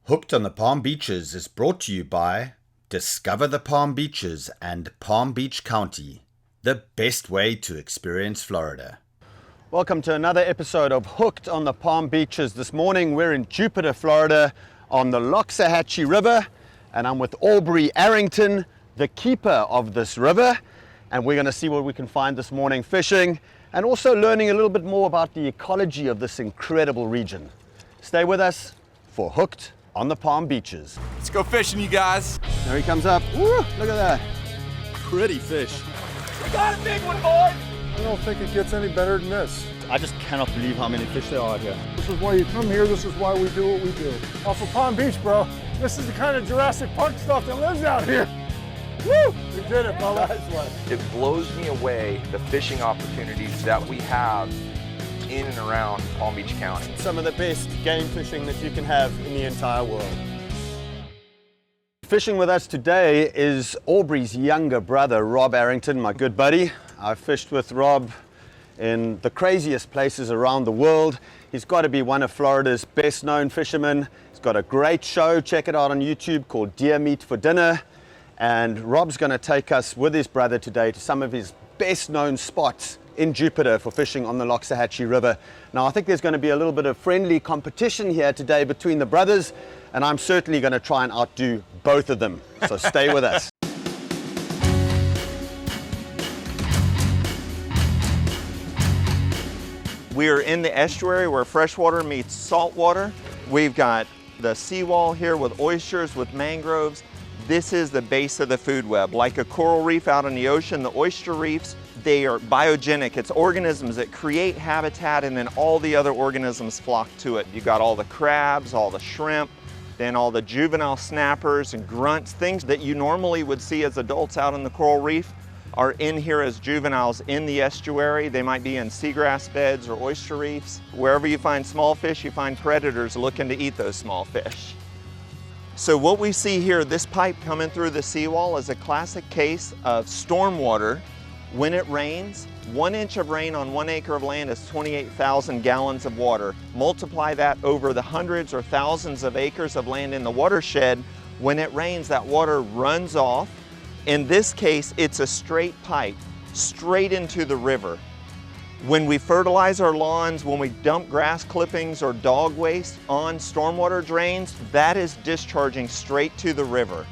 Hooked on the Palm Beaches is brought to you by Discover the Palm Beaches and Palm Beach County, the best way to experience Florida. Welcome to another episode of Hooked on the Palm Beaches. This morning we're in Jupiter, Florida on the Loxahatchee River, and I'm with Aubrey Arrington, the keeper of this river, and we're going to see what we can find this morning fishing and also learning a little bit more about the ecology of this incredible region. Stay with us for Hooked on the Palm Beaches. Let's go fishing, you guys. There he comes up. Woo, look at that. Pretty fish. We got a big one, boys. I don't think it gets any better than this. I just cannot believe how many fish there are out here. This is why you come here. This is why we do what we do. Off of Palm Beach, bro. This is the kind of Jurassic Park stuff that lives out here. Woo! We did it, fella. It blows me away the fishing opportunities that we have in and around Palm Beach County. Some of the best game fishing that you can have in the entire world. Fishing with us today is Aubrey's younger brother, Rob Arrington, my good buddy. I've fished with Rob in the craziest places around the world. He's got to be one of Florida's best known fishermen. He's got a great show, check it out on YouTube, called Deer Meat for Dinner. And Rob's going to take us with his brother today to some of his best known spots in Jupiter for fishing on the Loxahatchee River. Now I think there's going to be a little bit of friendly competition here today between the brothers, and I'm certainly going to try and outdo both of them. So stay with us. We're in the estuary where freshwater meets saltwater. We've got the seawall here with oysters, with mangroves. This is the base of the food web. Like a coral reef out in the ocean, the oyster reefs, they are biogenic. It's organisms that create habitat, and then all the other organisms flock to it. You got all the crabs, all the shrimp, then all the juvenile snappers and grunts, things that you normally would see as adults out in the coral reef are in here as juveniles in the estuary. They might be in seagrass beds or oyster reefs. Wherever you find small fish, you find predators looking to eat those small fish. So what we see here, this pipe coming through the seawall, is a classic case of stormwater. When it rains, 1 inch of rain on 1 acre of land is 28,000 gallons of water. Multiply that over the hundreds or thousands of acres of land in the watershed. When it rains, that water runs off. In this case, it's a straight pipe, straight into the river. When we fertilize our lawns, when we dump grass clippings or dog waste on stormwater drains, that is discharging straight to the river.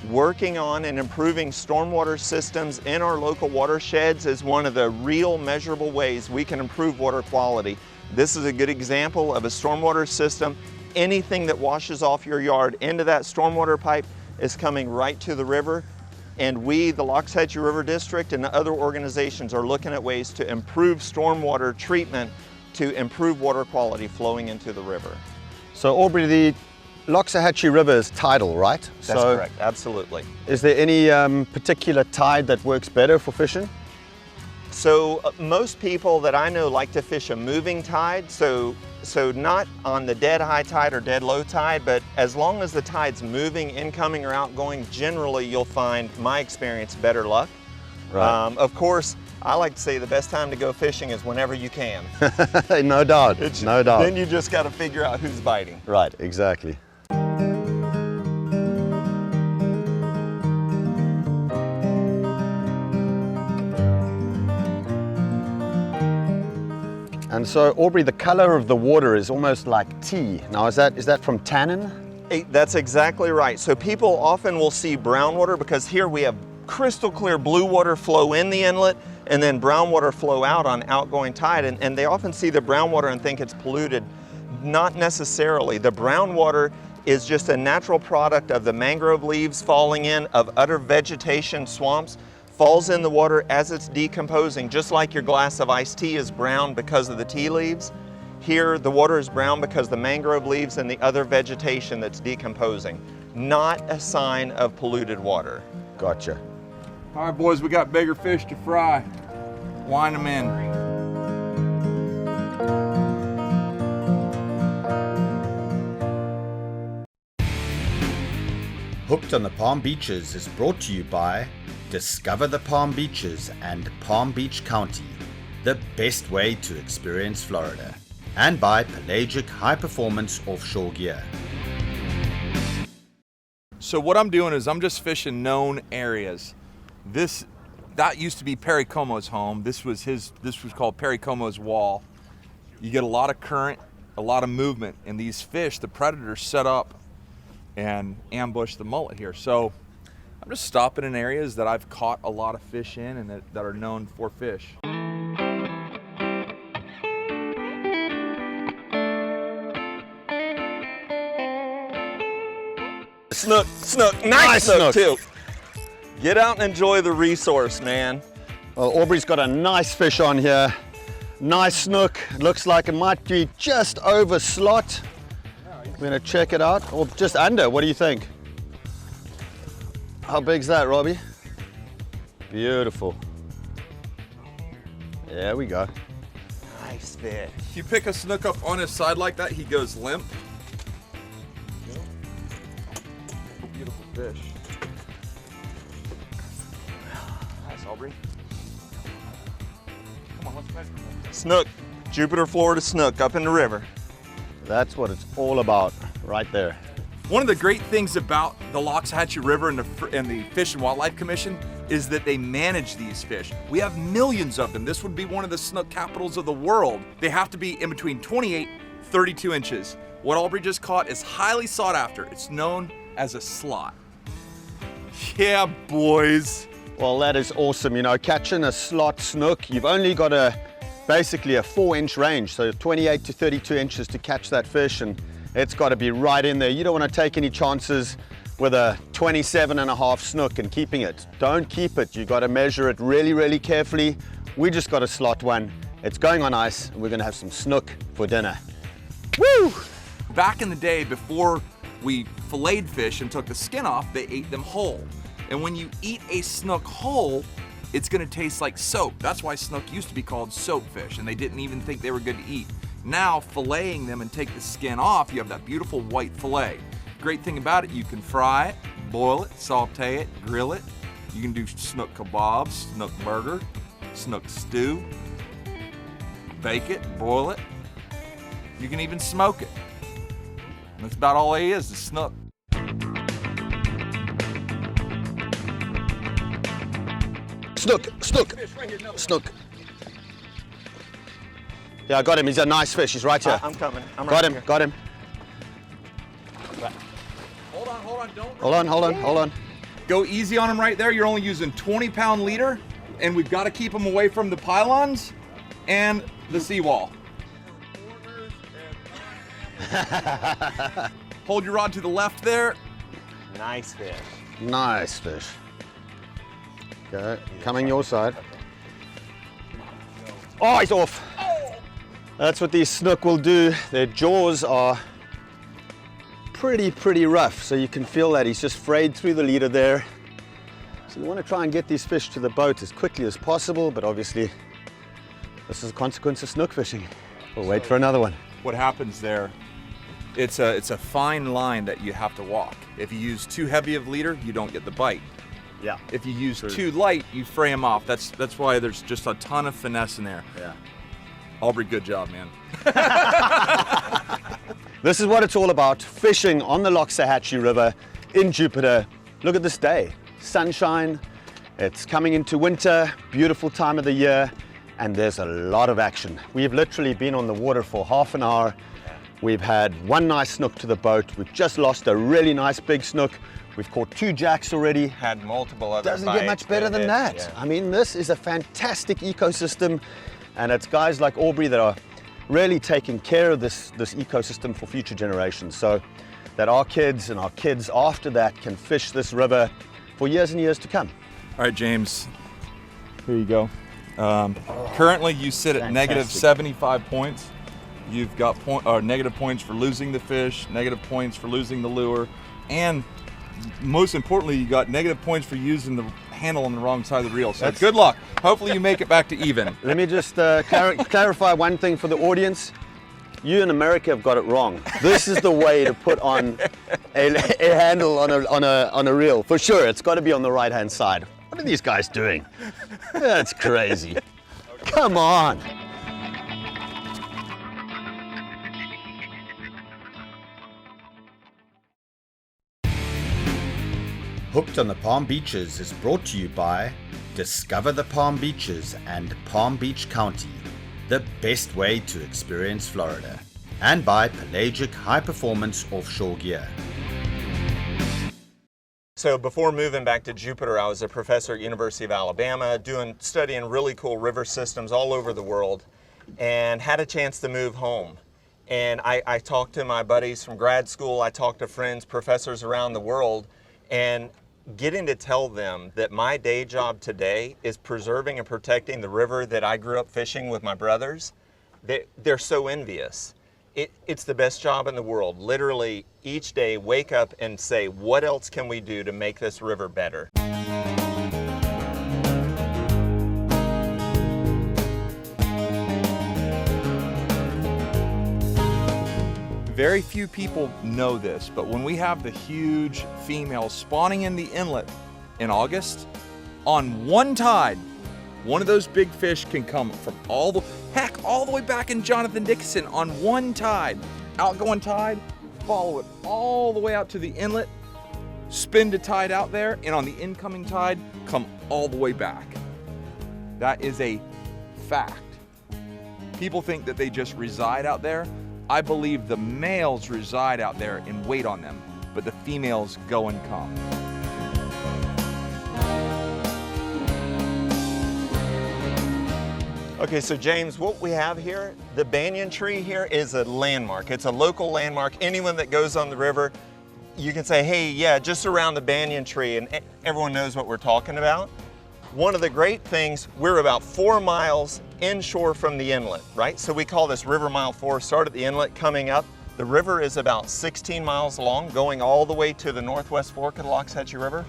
Working on and improving stormwater systems in our local watersheds is one of the real measurable ways we can improve water quality. This is a good example of a stormwater system. Anything that washes off your yard into that stormwater pipe is coming right to the river. And we, the Loxahatchee River District and other organizations, are looking at ways to improve stormwater treatment to improve water quality flowing into the river. So Aubrey, the Loxahatchee River is tidal, right? That's correct, absolutely. Is there any particular tide that works better for fishing? So most people that I know like to fish a moving tide, so not on the dead high tide or dead low tide, but as long as the tide's moving, incoming or outgoing, generally you'll find, my experience, better luck. Right. Of course, I like to say the best time to go fishing is whenever you can. No doubt, no doubt. Then you just got to figure out who's biting. Right, exactly. And so, Aubrey, the color of the water is almost like tea. Now, is that from tannin? That's exactly right. So people often will see brown water because here we have crystal clear blue water flow in the inlet and then brown water flow out on outgoing tide. And they often see the brown water and think it's polluted. Not necessarily. The brown water is just a natural product of the mangrove leaves falling in, of other vegetation, swamps, falls in the water as it's decomposing, just like your glass of iced tea is brown because of the tea leaves. Here, the water is brown because the mangrove leaves and the other vegetation that's decomposing. Not a sign of polluted water. Gotcha. All right, boys, we got bigger fish to fry. Wind them in. Hooked on the Palm Beaches is brought to you by Discover the Palm Beaches and Palm Beach County, the best way to experience Florida, and by Pelagic High Performance Offshore Gear. So what I'm doing is I'm just fishing known areas. That used to be Perry Como's home. This was called Perry Como's wall. You get a lot of current, a lot of movement, and these fish, the predators set up and ambush the mullet here. So I'm just stopping in areas that I've caught a lot of fish in and that are known for fish. Snook, nice snook too. Get out and enjoy the resource, man. Well, Aubrey's got a nice fish on here. Nice snook. Looks like it might be just over slot. We're gonna check it out, or just under. What do you think? How big's that, Robbie? Beautiful. There we go. Nice fish. If you pick a snook up on his side like that, he goes limp. Beautiful fish. Nice, Aubrey. Come on, let's measure. Snook, Jupiter, Florida snook up in the river. That's what it's all about, right there. One of the great things about the Loxahatchee River and the Fish and Wildlife Commission is that they manage these fish. We have millions of them. This would be one of the snook capitals of the world. They have to be in between 28, 32 inches. What Aubrey just caught is highly sought after. It's known as a slot. Yeah, boys. Well, that is awesome. You know, catching a slot snook, you've only got basically a 4-inch range, so 28 to 32 inches to catch that fish, and it's got to be right in there. You don't want to take any chances with a 27.5 snook and keeping it. Don't keep it. You got to measure it really, really carefully. We just got a slot one. It's going on ice, and we're going to have some snook for dinner. Woo! Back in the day, before we filleted fish and took the skin off, they ate them whole. And when you eat a snook whole, it's gonna taste like soap. That's why snook used to be called soap fish, and they didn't even think they were good to eat. Now, filleting them and take the skin off, you have that beautiful white fillet. Great thing about it, you can fry it, boil it, saute it, grill it. You can do snook kebabs, snook burger, snook stew, bake it, broil it. You can even smoke it. And that's about all he is snook. Snook, snook, snook. Yeah, I got him. He's a nice fish. He's right here. I'm coming. I'm got right him, here. got him. Hold on, don't Hold on. Go easy on him right there. You're only using 20-pound leader, and we've got to keep him away from the pylons and the seawall. Hold your rod to the left there. Nice fish. Nice fish. Okay, coming your side. Oh, he's off. That's what these snook will do. Their jaws are pretty rough, so you can feel that he's just frayed through the leader there. So you want to try and get these fish to the boat as quickly as possible, but obviously this is a consequence of snook fishing. We'll wait for another one. What happens there, it's a fine line that you have to walk. If you use too heavy of leader, you don't get the bite. Yeah. If you use too light, you fray them off. That's why there's just a ton of finesse in there. Yeah. Aubrey, good job, man. This is what it's all about, fishing on the Loxahatchee River in Jupiter. Look at this day, sunshine, it's coming into winter, beautiful time of the year, and there's a lot of action. We've literally been on the water for half an hour. We've had one nice snook to the boat. We've just lost a really nice big snook. We've caught 2 jacks already. Had multiple other Doesn't get much better than that. Yeah. I mean, this is a fantastic ecosystem, and it's guys like Aubrey that are really taking care of this ecosystem for future generations, so that our kids and our kids after that can fish this river for years and years to come. All right, James, here you go. Currently, you sit at negative Fantastic. 75 points. You've got negative points for losing the fish, negative points for losing the lure, and most importantly, you got negative points for using the handle on the wrong side of the reel. So good luck. Hopefully you make it back to even. Let me just clarify one thing for the audience. You in America have got it wrong. This is the way to put on a handle on a reel. For sure, it's got to be on the right-hand side. What are these guys doing? That's crazy. Come on. Hooked on the Palm Beaches is brought to you by Discover the Palm Beaches and Palm Beach County, the best way to experience Florida, and by Pelagic High Performance Offshore Gear. So before moving back to Jupiter, I was a professor at University of Alabama studying really cool river systems all over the world, and had a chance to move home. And I talked to my buddies from grad school, I talked to friends, professors around the world, and getting to tell them that my day job today is preserving and protecting the river that I grew up fishing with my brothers, they're so envious. It's the best job in the world. Literally each day wake up and say, what else can we do to make this river better? Very few people know this, but when we have the huge females spawning in the inlet in August, on one tide, one of those big fish can come from all the way back in Jonathan Dickinson on one tide, outgoing tide, follow it all the way out to the inlet, spin the tide out there, and on the incoming tide, come all the way back. That is a fact. People think that they just reside out there. I believe the males reside out there and wait on them, but the females go and come. Okay, so James, what we have here, the banyan tree here is a landmark. It's a local landmark. Anyone that goes on the river, you can say, hey, yeah, just around the banyan tree, and everyone knows what we're talking about. One of the great things, we're about 4 miles inshore from the inlet, right? So we call this River Mile 4, start at the inlet, coming up. The river is about 16 miles long, going all the way to the northwest fork of the Loxahatchee River.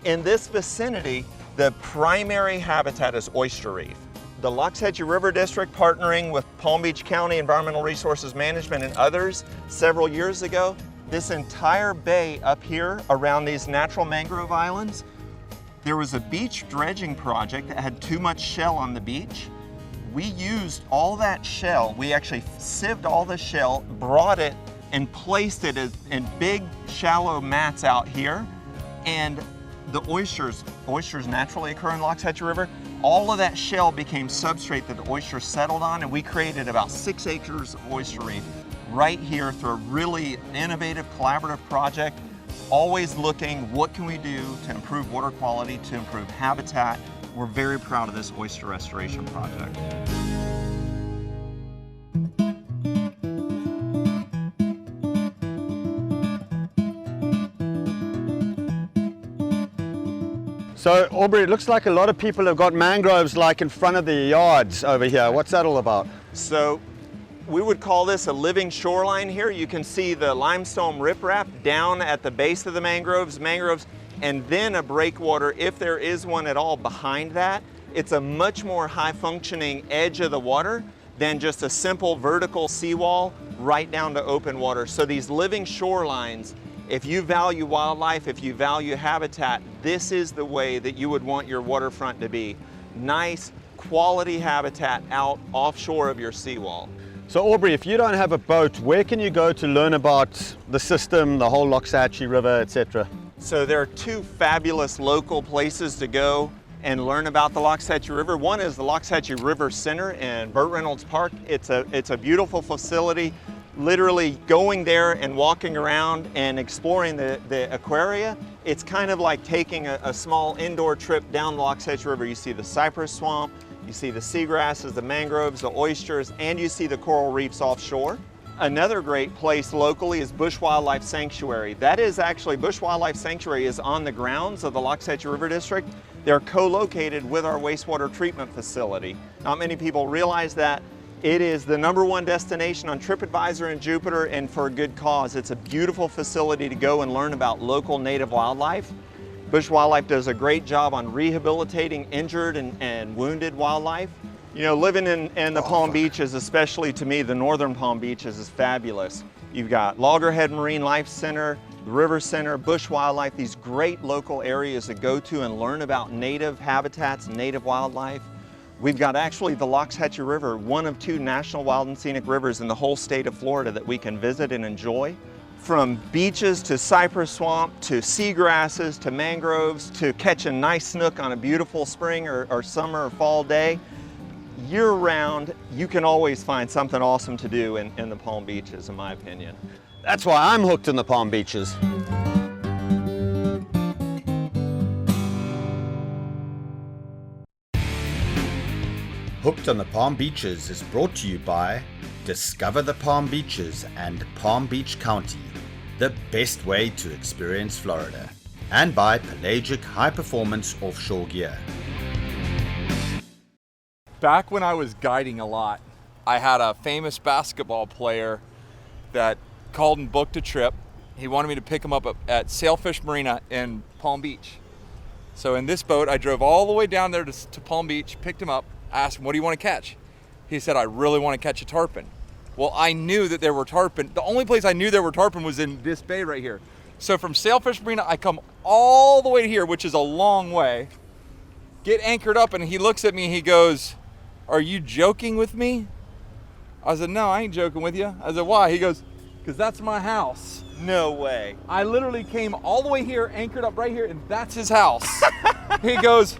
In this vicinity, the primary habitat is oyster reef. The Loxahatchee River District, partnering with Palm Beach County Environmental Resources Management and others several years ago, this entire bay up here around these natural mangrove islands, there was a beach dredging project that had too much shell on the beach. We used all that shell, we actually sieved all the shell, brought it and placed it in big shallow mats out here. And the oysters naturally occur in Loxahatchee River. All of that shell became substrate that the oysters settled on, and we created about 6 acres of oyster reef right here through a really innovative collaborative project. Always looking, what can we do to improve water quality, to improve habitat. We're very proud of this oyster restoration project. So Aubrey, it looks like a lot of people have got mangroves like in front of their yards over here. What's that all about? So we would call this a living shoreline here. You can see the limestone riprap down at the base of the mangroves, and then a breakwater, if there is one at all, behind that. It's a much more high-functioning edge of the water than just a simple vertical seawall right down to open water. So these living shorelines, if you value wildlife, if you value habitat, this is the way that you would want your waterfront to be. Nice, quality habitat out offshore of your seawall. So Aubrey, if you don't have a boat, where can you go to learn about the system, the whole Loxahatchee River, etc.? So there are 2 fabulous local places to go and learn about the Loxahatchee River. One is the Loxahatchee River Center in Burt Reynolds Park. It's a beautiful facility. Literally going there and walking around and exploring the aquaria, it's kind of like taking a small indoor trip down the Loxahatchee River. You see the cypress swamp, you see the seagrasses, the mangroves, the oysters, and you see the coral reefs offshore. Another great place locally is Bush Wildlife Sanctuary. That is actually, Bush Wildlife Sanctuary is on the grounds of the Loxahatchee River District. They're co-located with our wastewater treatment facility. Not many people realize that. It is the #1 destination on TripAdvisor in Jupiter, and for a good cause. It's a beautiful facility to go and learn about local native wildlife. Bush Wildlife does a great job on rehabilitating injured and wounded wildlife. You know, living in the Palm Beaches, especially to me, the northern Palm Beaches is fabulous. You've got Loggerhead Marine Life Center, the River Center, Bush Wildlife, these great local areas to go to and learn about native habitats, native wildlife. We've got actually the Loxahatchee River, one of 2 national wild and scenic rivers in the whole state of Florida that we can visit and enjoy. from beaches to cypress swamp to seagrasses to mangroves to catch a nice snook on a beautiful spring or summer or fall day. Year round, you can always find something awesome to do in the Palm Beaches, in my opinion. That's why I'm hooked in the Palm Beaches. Hooked on the Palm Beaches is brought to you by Discover the Palm Beaches and Palm Beach County, the best way to experience Florida, and by Pelagic High Performance Offshore Gear. Back when I was guiding a lot, I had a famous basketball player that called and booked a trip. He wanted me to pick him up at Sailfish Marina in Palm Beach. So in this boat, I drove all the way down there to Palm Beach, picked him up, asked him, what do you want to catch? He said, I really want to catch a tarpon. Well, I knew that there were tarpon. The only place I knew there were tarpon was in this bay right here. So from Sailfish Marina, I come all the way here, which is a long way, get anchored up, and he looks at me and he goes, are you joking with me? I said, no, I ain't joking with you. I said, why? He goes, because that's my house. No way. I literally came all the way here, anchored up right here, and that's his house. He goes,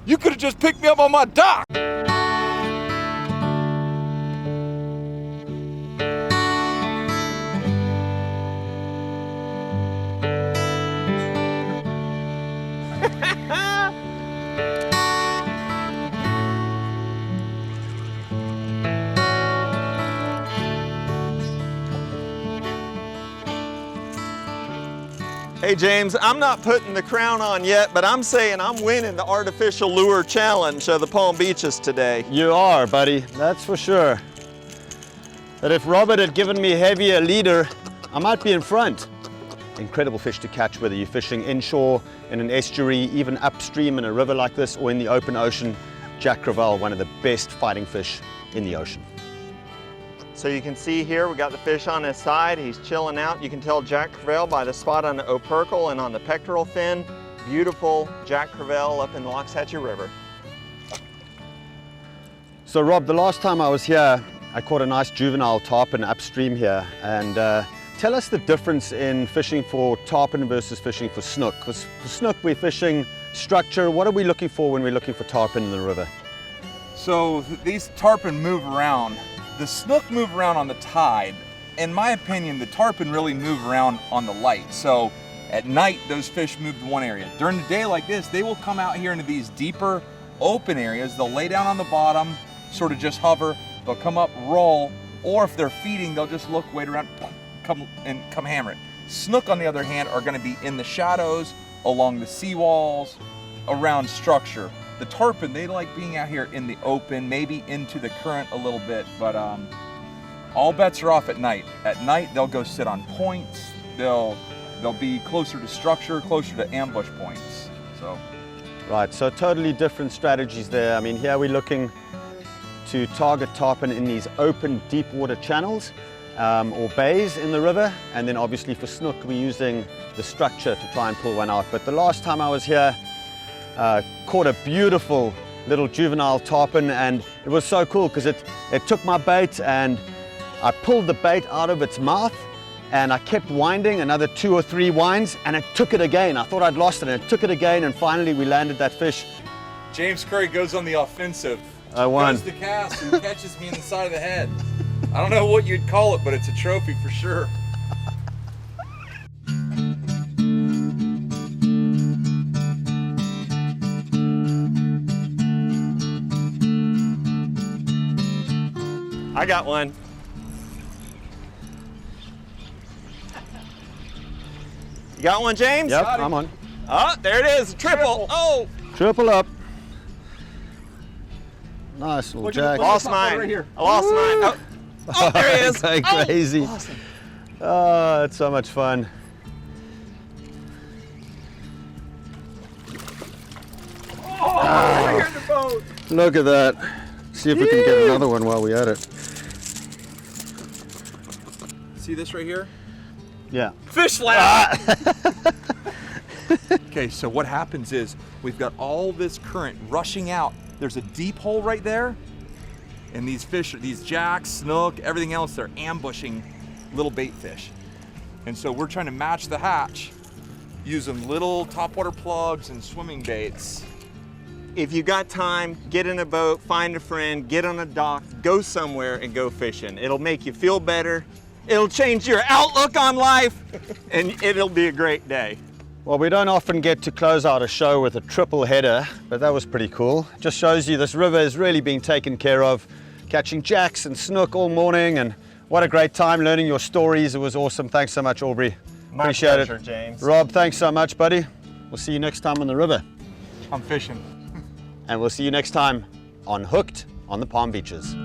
you could have just picked me up on my dock. Hey James, I'm not putting the crown on yet, but I'm saying I'm winning the artificial lure challenge of the Palm Beaches today. You are, buddy, that's for sure. But if Robert had given me a heavier leader, I might be in front. Incredible fish to catch, whether you're fishing inshore, in an estuary, even upstream in a river like this, or in the open ocean. Jack Crevalle, one of the best fighting fish in the ocean. So you can see here, we got the fish on his side. He's chilling out. You can tell Jack Crevalle by the spot on the opercle and on the pectoral fin. Beautiful Jack Crevalle up in the Loxahatchee River. So Rob, the last time I was here, I caught a nice juvenile tarpon upstream here. And tell us the difference in fishing for tarpon versus fishing for snook. Because for snook, we're fishing structure. What are we looking for when we're looking for tarpon in the river? So these tarpon move around. The snook move around on the tide. In my opinion, the tarpon really move around on the light. So at night, those fish move to one area. During the day like this, they will come out here into these deeper open areas. They'll lay down on the bottom, sort of just hover. They'll come up, roll, or if they're feeding, they'll just look, wait around, come hammer it. Snook, on the other hand, are gonna be in the shadows, along the seawalls, around structure. The tarpon, they like being out here in the open, maybe into the current a little bit, but all bets are off at night. At night, they'll go sit on points. They'll be closer to structure, closer to ambush points. So, right, so totally different strategies there. I mean, here we're looking to target tarpon in these open, deep water channels or bays in the river, and then obviously for snook, we're using the structure to try and pull one out. But the last time I was here, caught a beautiful little juvenile tarpon, and it was so cool because it took my bait and I pulled the bait out of its mouth and I kept winding another 2 or 3 winds and it took it again. I thought I'd lost it and it took it again, and finally we landed that fish. James Currie goes on the offensive. I won. Goes the cast and catches me in the side of the head. I don't know what you'd call it, but it's a trophy for sure. I got one. You got one, James? Yep, I'm on. Oh, there it is, triple. Oh! Triple up. Nice little jack. Lost mine. Right here. I lost mine. Oh, there he is. Going Oh, crazy. awesome. Oh, it's so much fun. Oh, right here in the boat. Look at that. See if we can get another one while we're at it. See this right here? Yeah. Fish lab. Okay, so what happens is we've got all this current rushing out. There's a deep hole right there, and these fish, these jacks, snook, everything else, they're ambushing little bait fish. And so we're trying to match the hatch using little topwater plugs and swimming baits. If you got time, get in a boat, find a friend, get on a dock, go somewhere and go fishing. It'll make you feel better. It'll change your outlook on life, and it'll be a great day. Well, we don't often get to close out a show with a triple header, but that was pretty cool. Just shows you this river is really being taken care of. Catching jacks and snook all morning, and what a great time learning your stories. It was awesome. Thanks so much, Aubrey. My Appreciate pleasure, it. James. Rob, thanks so much, buddy. We'll see you next time on the river. I'm fishing. And we'll see you next time on Hooked on the Palm Beaches.